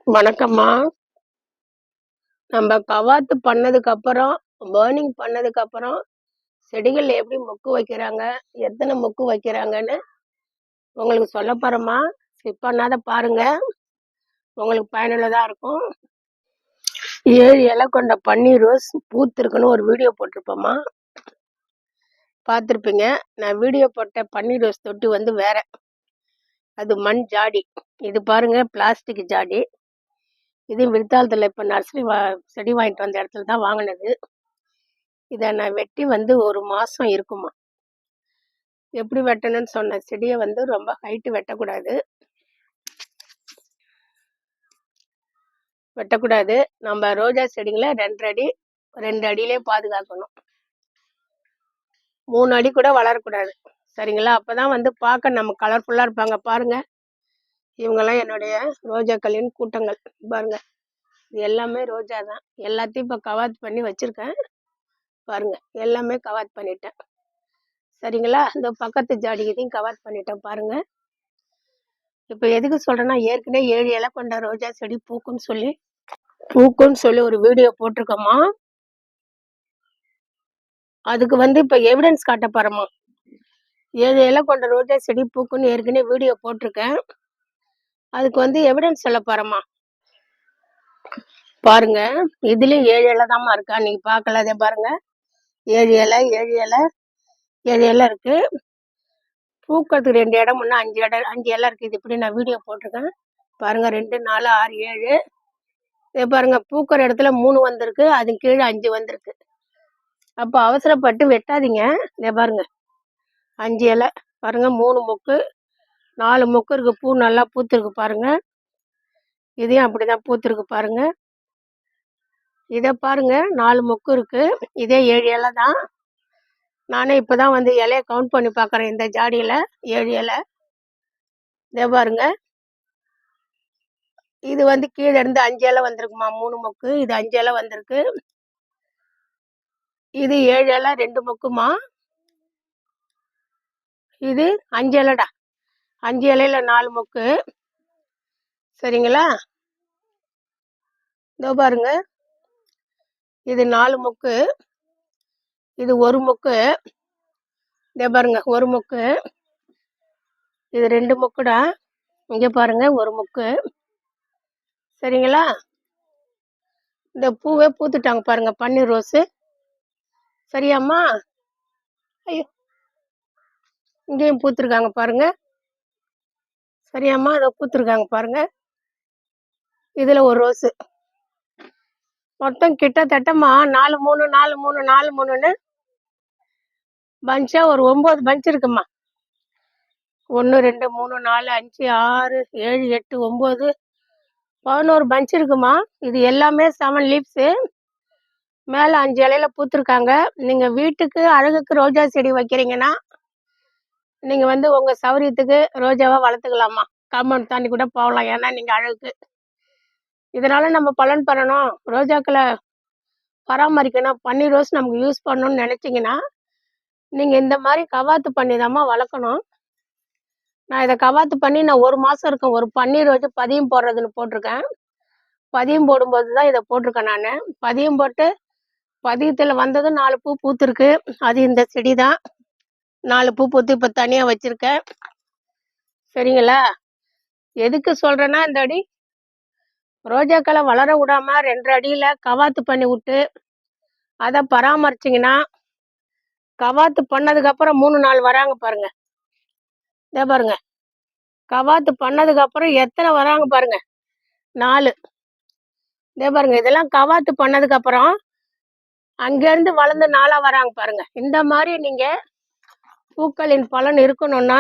வணக்கம்மா. நம்ம கவாத்து பண்ணதுக்கப்புறம், பர்னிங் பண்ணதுக்கப்புறம், செடிகள்ல எப்படி மொக்கு வைக்கிறாங்க, எத்தன மொக்கு வைக்கிறாங்கன்னு உங்களுக்கு சொல்லப் போறேம்மா. ஸ்கிப் பண்ணாத பாருங்க. உங்களுக்கு பயனுள்ளதா இருக்கும். 7 இலை கொண்ட பன்னீர் ரோஸ் பூத்திருக்குன்னு ஒரு வீடியோ போட்டிருப்பேம்மா. பார்த்துருப்பீங்க. நான் வீடியோ போட்ட பன்னீர் ரோஸ் தொட்டி வந்து வேற. அது மண் ஜாடி. இது பாருங்க பிளாஸ்டிக் ஜாடி. இது விருத்தாலத்துல இப்ப நர்சரி செடி வாங்கிட்டு வந்த இடத்துல தான் வாங்கினது. இதை நான் வெட்டி வந்து 1 மாசம் இருக்குமா. எப்படி வெட்டணும்னு சொன்ன செடியை வந்து ரொம்ப ஹைட்டு வெட்டக்கூடாது. நம்ம ரோஜா செடிகளை 2 அடி 2 அடியிலே பாதுகாக்கணும். 3 அடி கூட வளரக்கூடாது. சரிங்களா? அப்பதான் வந்து பார்க்க நம்ம கலர்ஃபுல்லா இருப்பாங்க. பாருங்க, இவங்கெல்லாம் என்னுடைய ரோஜாக்களின் கூட்டங்கள். பாருங்க, இது எல்லாமே ரோஜா தான். எல்லாத்தையும் இப்போ கவாத் பண்ணி வச்சிருக்கேன். பாருங்க, எல்லாமே கவாத் பண்ணிட்டேன். சரிங்களா? இந்த பக்கத்து ஜாடி இதையும் கவாத் பண்ணிட்டேன். பாருங்க, இப்போ எதுக்கு சொல்றேன்னா, ஏற்கனவே 7 இலை கொண்ட ரோஜா செடி பூக்குன்னு சொல்லி ஒரு வீடியோ போட்டிருக்கோமா. அதுக்கு வந்து இப்ப எவிடன்ஸ் காட்ட போறோமா. 7 இலை கொண்ட ரோஜா செடி பூக்குன்னு ஏற்கனவே வீடியோ போட்டிருக்கேன். அதுக்கு வந்து எவிடன்ஸ் சொல்ல போறோமா. பாருங்க, இதுலயும் 7 இலை தாம்மா இருக்கா. நீங்க பார்க்கல, அதே பாருங்க, 7 இலை 7 இலை 7 இலை இருக்கு. பூக்கிறதுக்கு 2 இடம் முன்னா 5 இலை இருக்கு. இது இப்படி நான் வீடியோ போட்டிருக்கேன். பாருங்க, 2 4 6 7. இதே பாருங்க, பூக்கிற இடத்துல 3 வந்திருக்கு, அது கீழே 5 வந்திருக்கு. அப்போ அவசரப்பட்டு வெட்டாதீங்க. இதே பாருங்க, 5 இலை பாருங்க, 3 மொக்கு 4 மொக்கு இருக்கு. பூ நல்லா பூத்திருக்கு பாருங்க. இதையும் அப்படிதான் பூத்திருக்கு பாருங்க. இதை பாருங்க, 4 மொக்கு இருக்கு. இதே 7 இலை தான். நானே இப்பதான் வந்து இலையை கவுண்ட் பண்ணி பார்க்குறேன். இந்த ஜாடியில 7 இலை. இதே பாருங்க, இது வந்து கீழே இருந்து 5 இலை வந்திருக்குமா. 3 மொக்கு, இது 5 இலை வந்திருக்கு. இது 7 இலை 2 மொக்குமா. இது 5 இலைடா. 5 இலையில 4 மொக்கு. சரிங்களா? இதோ பாருங்க, இது 4 மொக்கு, இது 1 மொக்கு. இதே பாருங்க, 1 மொக்கு, இது 2 மொக்குடா. இங்க பாருங்க, 1 மொக்கு. சரிங்களா? இந்த பூவே பூத்துட்டாங்க பாருங்க, பன்னீர் ரோஸு. சரியாம்மா? ஐயோ, இங்கேயும் பூத்துருக்காங்க பாருங்க. சரியாம்மா? அதை பூத்துருக்காங்க பாருங்க. இதுல ஒரு ரோஸு. மொத்தம் கிட்டத்தட்டமா 4 3 4 3 4 3ன்னு பஞ்சா ஒரு 9 பஞ்ச் இருக்குமா. 1 2 3 4 5 6 7 8 9 11 பஞ்ச் இருக்குமா. இது எல்லாமே 7 லீவ்ஸு. மேல 5 இலையில பூத்துருக்காங்க. நீங்க வீட்டுக்கு அழகுக்கு ரோஜா செடி வைக்கிறீங்கன்னா, நீங்க வந்து உங்க சௌரியத்துக்கு ரோஜாவா வளர்த்துக்கலாமா. காம்பவுண்ட் தாண்டி கூட போகலாம். ஏன்னா நீங்க அழகுக்கு. இதனால நம்ம பலன் பெறணும், ரோஜாக்களை பராமரிக்கணும், பன்னீர் ரோஸ் நமக்கு யூஸ் பண்ணணும்னு நினைச்சீங்கன்னா, நீங்க இந்த மாதிரி கவாத்து பண்ணி தாம்மா வளர்க்கணும். நான் இதை கவாத்து பண்ணி நான் 1 மாசம் இருக்கும். ஒரு பன்னீர் ரோஜா பதியம் போடுறதுன்னு போட்டிருக்கேன். பதியம் போடும்போது தான் இதை போட்டிருக்கேன் நான். பதியம் போட்டு பதியத்தில் வந்ததும் 4 பூ பூத்திருக்கு. அது இந்த செடி தான். 4 பூ பூத்து இப்போ தனியாக வச்சிருக்கேன். சரிங்களா? எதுக்கு சொல்றேன்னா, இந்த அடி ரோஜாக்களை வளர விடாம 2 அடியில கவாத்து பண்ணி விட்டு அதை பராமரிச்சிங்கன்னா, கவாத்து பண்ணதுக்கு அப்புறம் 3 நாள் வராங்க பாருங்க. இதே பாருங்க, கவாத்து பண்ணதுக்கு அப்புறம் எத்தனை வராங்க பாருங்க, 4. இதே பாருங்க, இதெல்லாம் கவாத்து பண்ணதுக்கு அப்புறம் அங்கிருந்து வளர்ந்து 4ஆ வராங்க பாருங்க. இந்த மாதிரி நீங்க பூக்களின் பலன் இருக்கணும்னா,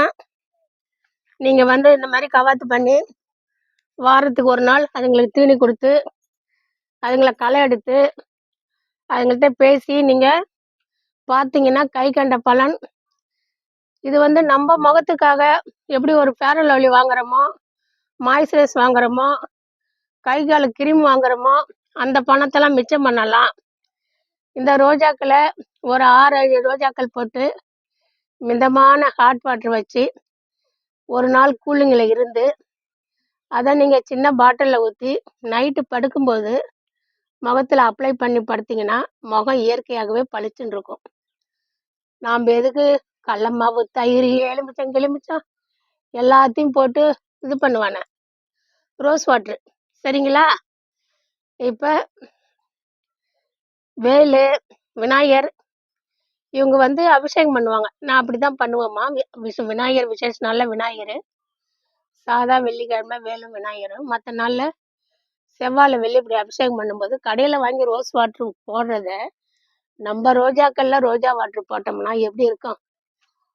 நீங்க வந்து இந்த மாதிரி கவாத்து பண்ணி வாரத்துக்கு 1 நாள் அதுங்களுக்கு தீனி கொடுத்து, அதுங்களை களை எடுத்து, அதுங்கள்ட்ட பேசி நீங்க பார்த்தீங்கன்னா கை கண்ட பலன். இது வந்து நம்ம முகத்துக்காக எப்படி ஒரு ஃபேர் அண்ட் லவ்லி வாங்குறோமோ, மாய்ஸ்சரைஸ் வாங்குறோமோ, கை காலு கிரீம் வாங்குறோமோ, அந்த பணத்தெல்லாம் மிச்சம் பண்ணலாம். இந்த ரோஜாக்களை ஒரு 6 7 ரோஜாக்கள் போட்டு மிதமான ஹாட் வாட்டர் வச்சு 1 நாள் கூலிங்கில் இருந்து அதை நீங்கள் சின்ன பாட்டிலில் ஊற்றி நைட்டு படுக்கும்போது முகத்தில் அப்ளை பண்ணி படுத்திங்கன்னா முகம் இயற்கையாகவே பளிச்சுன்னு இருக்கும். நாம் எதுக்கு கடல மாவு, தயிர், எலுமிச்சம் கிளுமிச்சம் எல்லாத்தையும் போட்டு இது பண்ணுவானே, ரோஸ் வாட்ரு. சரிங்களா? இப்போ வேலு, விநாயகர் இவங்க வந்து அபிஷேகம் பண்ணுவாங்க. நான் அப்படி தான் பண்ணுவேம்மா. விநாயகர் விசேஷ நாளில் விநாயகர், சாதா வெள்ளிக்கிழமை வேலும் விநாயகரும், மற்ற நாளில் செவ்வாழை வெள்ளி இப்படி அபிஷேகம் பண்ணும்போது கடையில் வாங்கி ரோஸ் வாட்ரு போடுறத நம்ம ரோஜாக்கள்ல ரோஜா வாட்ரு போட்டோம்னா எப்படி இருக்கும்?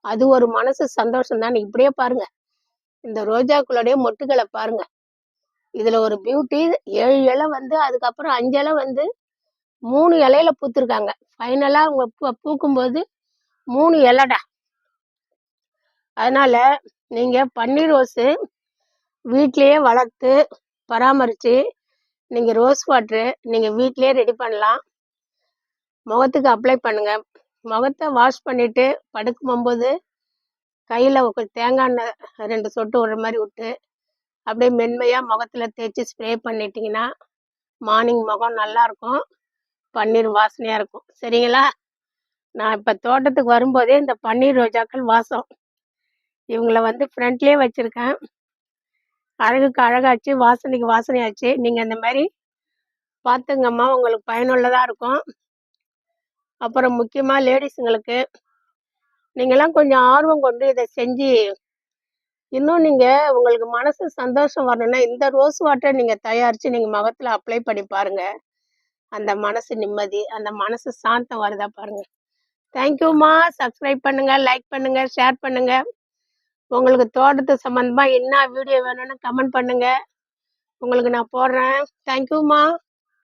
அது ஒரு மனசு சந்தோஷம் தானே. இப்படியே பாருங்க, இந்த ரோஜாக்களுடைய மொட்டுகளை பாருங்க. இதுல ஒரு பியூட்டி, 7 இலை வந்து அதுக்கப்புறம் 5 இலை வந்து 3 இலையில பூத்திருக்காங்க. ஃபைனலா அவங்க பூக்கும்போது 3 இலைடா. அதனால நீங்க பன்னீர் ரோஸு வீட்லயே வளர்த்து பராமரிச்சு நீங்க ரோஸ் வாட்ரு நீங்க வீட்லயே ரெடி பண்ணலாம். முகத்துக்கு அப்ளை பண்ணுங்க. முகத்தை வாஷ் பண்ணிட்டு படுக்கும்போது கையில் தேங்காய் எண்ணெய் 2 சொட்டு விடுற மாதிரி விட்டு அப்படியே மென்மையாக முகத்தில் தேய்ச்சி ஸ்ப்ரே பண்ணிட்டீங்கன்னா மார்னிங் முகம் நல்லாயிருக்கும், பன்னீர் வாசனையாக இருக்கும். சரிங்களா? நான் இப்போ தோட்டத்துக்கு வரும்போதே இந்த பன்னீர் ரோஜாக்கள் வாசம், இவங்கள வந்து ஃப்ரண்ட்லேயே வச்சுருக்கேன். அழகுக்கு அழகாச்சு, வாசனைக்கு வாசனையாச்சு. நீங்கள் இந்த மாதிரி பார்த்துங்கம்மா, உங்களுக்கு பயனுள்ளதாக இருக்கும். அப்புறம் முக்கியமாக லேடிஸுங்களுக்கு நீங்களாம் கொஞ்சம் ஆர்வம் கொண்டு இதை செஞ்சு இன்னும் நீங்கள் உங்களுக்கு மனசு சந்தோஷம் வரணும்னா இந்த ரோஸ் வாட்டரை நீங்கள் தயாரித்து நீங்கள் முகத்தில் அப்ளை பண்ணி பாருங்கள். அந்த மனசு நிம்மதி, அந்த மனசு சாந்தம் வருதா பாருங்கள். தேங்க்யூம்மா. சப்ஸ்கிரைப் பண்ணுங்கள், லைக் பண்ணுங்கள், ஷேர் பண்ணுங்கள். உங்களுக்கு தோட்டத்து சம்மந்தமாக என்ன வீடியோ வேணும்னு கமெண்ட் பண்ணுங்கள், உங்களுக்கு நான் போடுறேன். தேங்க்யூம்மா.